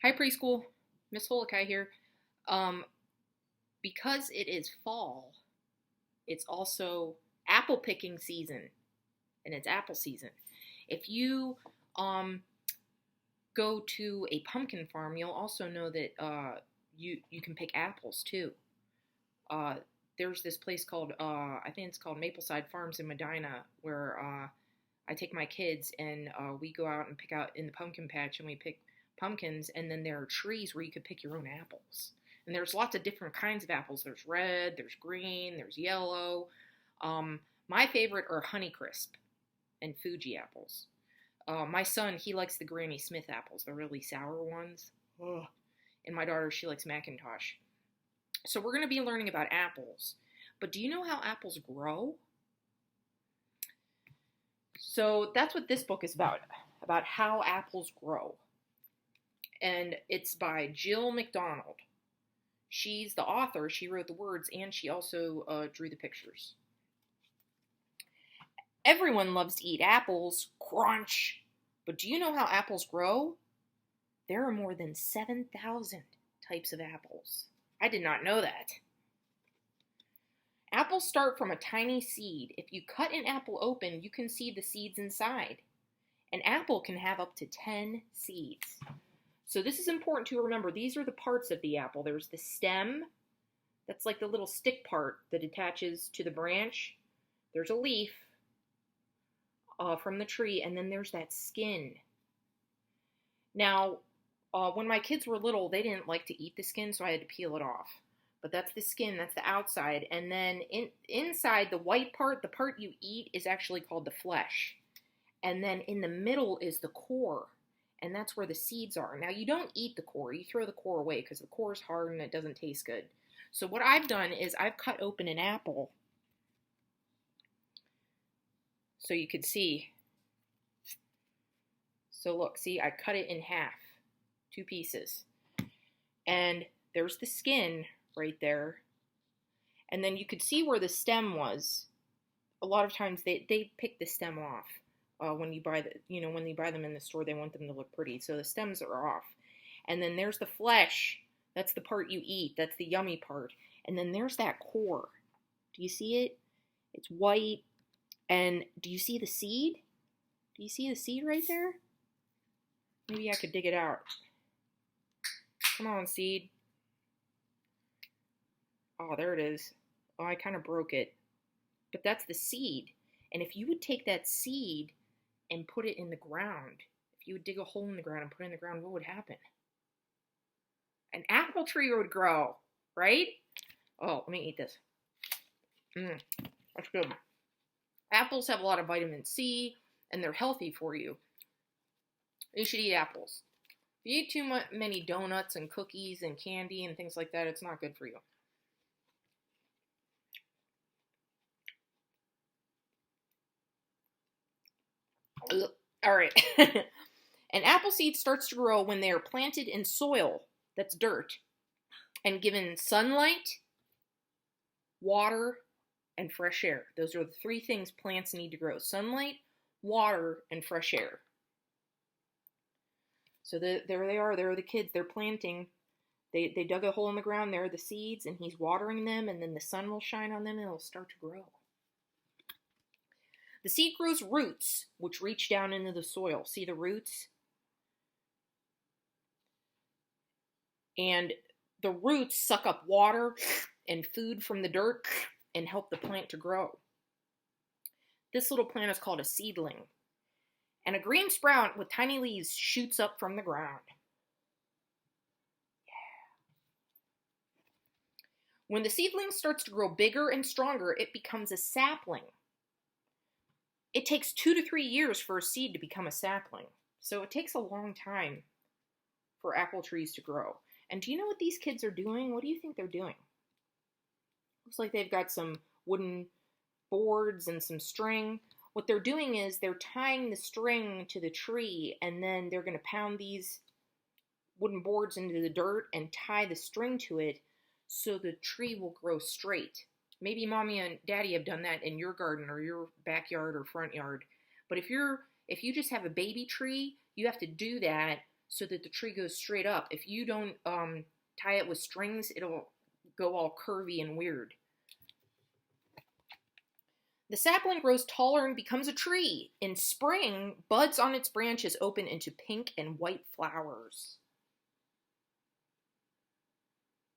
Hi, preschool. Miss Holokai here. Um, because it is fall, it's also apple picking season, and it's apple season. If you um, go to a pumpkin farm, you'll also know that you can pick apples too. Uh, there's this place called I think it's called Mapleside Farms in Medina, where I take my kids and we go out and pick out in the pumpkin patch and we pick pumpkins, and then there are trees where you could pick your own apples. And there's lots of different kinds of apples. There's red, there's green, there's yellow. My favorite are Honeycrisp and Fuji apples. My son, he likes the Granny Smith apples, the really sour ones. Ugh. And my daughter, she likes Macintosh. So we're going to be learning about apples. But do you know how apples grow? So that's what this book is about how apples grow. And it's by Jill McDonald. She's the author, she wrote the words, and she also drew the pictures. Everyone loves to eat apples, crunch. But do you know how apples grow? There are more than 7,000 types of apples. I did not know that. Apples start from a tiny seed. If you cut an apple open, you can see the seeds inside. An apple can have up to 10 seeds. So this is important to remember. These are the parts of the apple. There's the stem. That's like the little stick part that attaches to the branch. There's a leaf from the tree, and then there's that skin. Now, when my kids were little, they didn't like to eat the skin, so I had to peel it off. But that's the skin, that's the outside. And then inside, the white part, the part you eat, is actually called the flesh. And then in the middle is the core. And that's where the seeds are. Now, you don't eat the core. You throw the core away because the core is hard and it doesn't taste good. So what I've done is I've cut open an apple so you could see. So look, see, I cut it in half, 2 pieces. And there's the skin right there. And then you could see where the stem was. A lot of times they pick the stem off. When you buy when you buy them in the store, they want them to look pretty. So the stems are off. And then there's the flesh. That's the part you eat. That's the yummy part. And then there's that core. Do you see it? It's white. And do you see the seed? Do you see the seed right there? Maybe I could dig it out. Come on, seed. Oh, there it is. Oh, I kind of broke it. But that's the seed. And if you would take that seed and put it in the ground, if you would dig a hole in the ground and put it in the ground, what would happen? An apple tree would grow, right? Oh, let me eat this. That's good. Apples have a lot of vitamin C, and they're healthy for you. You should eat apples. If you eat too many donuts and cookies and candy and things like that, it's not good for you. All right. An apple seed starts to grow when they are planted in soil that's dirt and given sunlight, water, and fresh air. Those are the 3 things plants need to grow: sunlight, water, and fresh air. So there they are. There are the kids. They're planting. They dug a hole in the ground. There are the seeds, and he's watering them, and then the sun will shine on them, and it'll start to grow. The seed grows roots, which reach down into the soil. See the roots? And the roots suck up water and food from the dirt and help the plant to grow. This little plant is called a seedling. And a green sprout with tiny leaves shoots up from the ground. Yeah. When the seedling starts to grow bigger and stronger, it becomes a sapling. It takes 2 to 3 years for a seed to become a sapling. So it takes a long time for apple trees to grow. And do you know what these kids are doing? What do you think they're doing? Looks like they've got some wooden boards and some string. What they're doing is they're tying the string to the tree, and then they're going to pound these wooden boards into the dirt and tie the string to it so the tree will grow straight. Maybe mommy and daddy have done that in your garden or your backyard or front yard. But if you just have a baby tree, you have to do that so that the tree goes straight up. If you don't tie it with strings, it'll go all curvy and weird. The sapling grows taller and becomes a tree. In spring, buds on its branches open into pink and white flowers.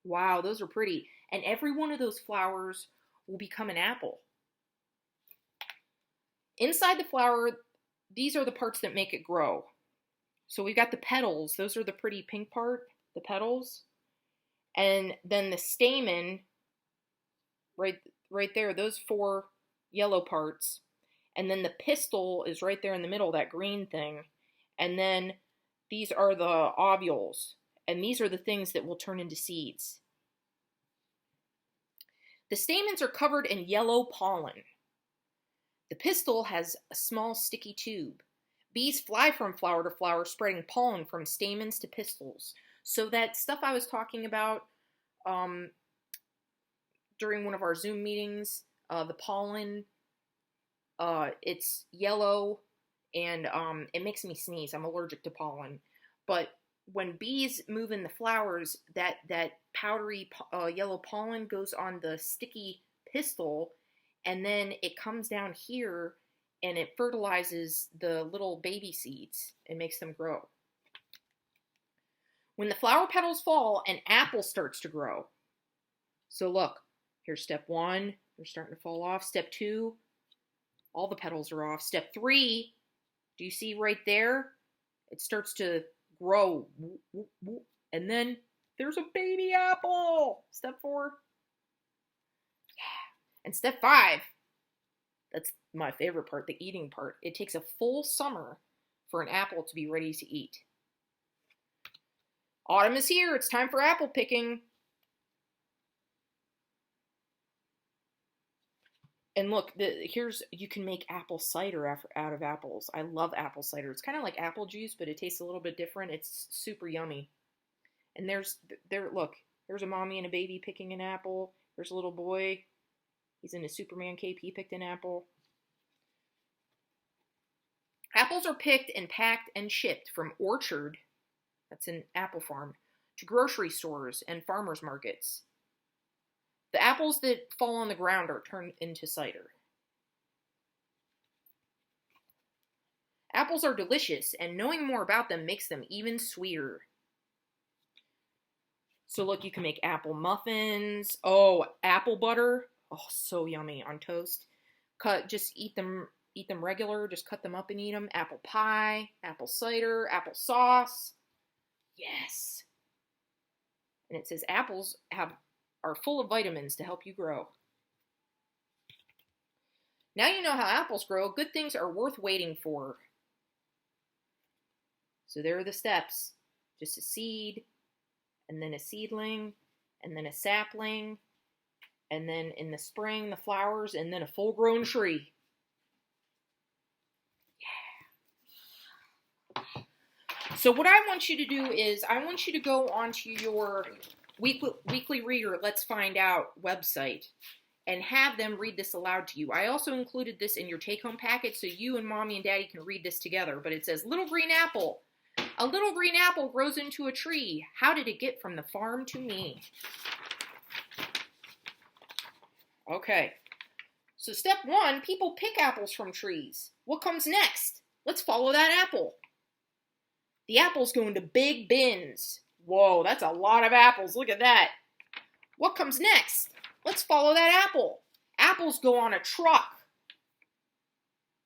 Wow, those are pretty. And every one of those flowers will become an apple. Inside the flower, these are the parts that make it grow. So we've got the petals. Those are the pretty pink part, the petals. And then the stamen, right there, those 4 yellow parts. And then the pistil is right there in the middle, that green thing. And then these are the ovules. And these are the things that will turn into seeds. The stamens are covered in yellow pollen. The pistil has a small sticky tube. Bees fly from flower to flower, spreading pollen from stamens to pistils. So that stuff I was talking about during one of our Zoom meetings, the pollen, it's yellow, and it makes me sneeze. I'm allergic to pollen. But when bees move in the flowers, that powdery yellow pollen goes on the sticky pistil, and then it comes down here and it fertilizes the little baby seeds and makes them grow. When the flower petals fall, an apple starts to grow. So look, here's step 1, they're starting to fall off. Step 2, all the petals are off. Step 3, do you see right there? It starts to grow. And then there's a baby apple. Step 4. And step 5, that's my favorite part, the eating part. It takes a full summer for an apple to be ready to eat. Autumn is here. It's time for apple picking. And look, you can make apple cider out of apples. I love apple cider. It's kind of like apple juice, but it tastes a little bit different. It's super yummy. And look, there's a mommy and a baby picking an apple. There's a little boy. He's in a Superman cape. He picked an apple. Apples are picked and packed and shipped from orchard, that's an apple farm, to grocery stores and farmers markets. The apples that fall on the ground are turned into cider. Apples are delicious, and knowing more about them makes them even sweeter. So look, you can make apple muffins. Oh, apple butter. Oh, so yummy on toast. Just eat them regular. Just cut them up and eat them. Apple pie, apple cider, apple sauce. Yes. And it says apples are full of vitamins to help you grow. Now you know how apples grow. Good things are worth waiting for. So there are the steps. Just a seed, and then a seedling, and then a sapling, and then in the spring, the flowers, and then a full-grown tree. Yeah. So what I want you to do is, I want you to go onto your Weekly Reader Let's Find Out website and have them read this aloud to you. I also included this in your take-home packet so you and Mommy and Daddy can read this together. But it says, Little Green Apple. A little green apple grows into a tree. How did it get from the farm to me? Okay, so step 1, people pick apples from trees. What comes next? Let's follow that apple. The apples go into big bins. Whoa, that's a lot of apples. Look at that. What comes next? Let's follow that apple. Apples go on a truck.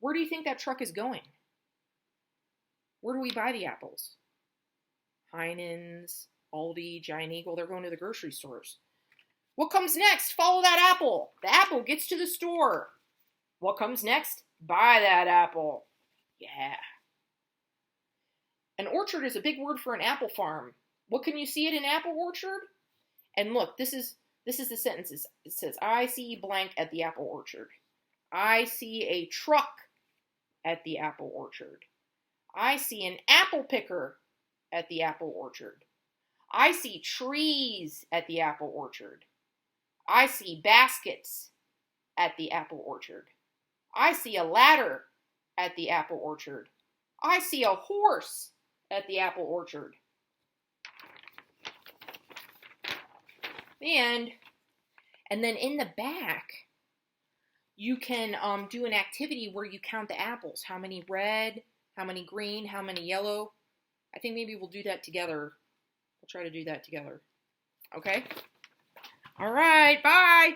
Where do you think that truck is going? Where do we buy the apples? Heinen's, Aldi, Giant Eagle, they're going to the grocery stores. What comes next? Follow that apple. The apple gets to the store. What comes next? Buy that apple. Yeah. An orchard is a big word for an apple farm. What can you see at an apple orchard? And look, this is the sentences. It says, I see blank at the apple orchard. I see a truck at the apple orchard. I see an apple picker at the apple orchard. I see trees at the apple orchard. I see baskets at the apple orchard. I see a ladder at the apple orchard. I see a horse at the apple orchard. And then in the back, you can do an activity where you count the apples. How many red, how many green, how many yellow. I think maybe we'll do that together. We'll try to do that together. Okay? All right, bye.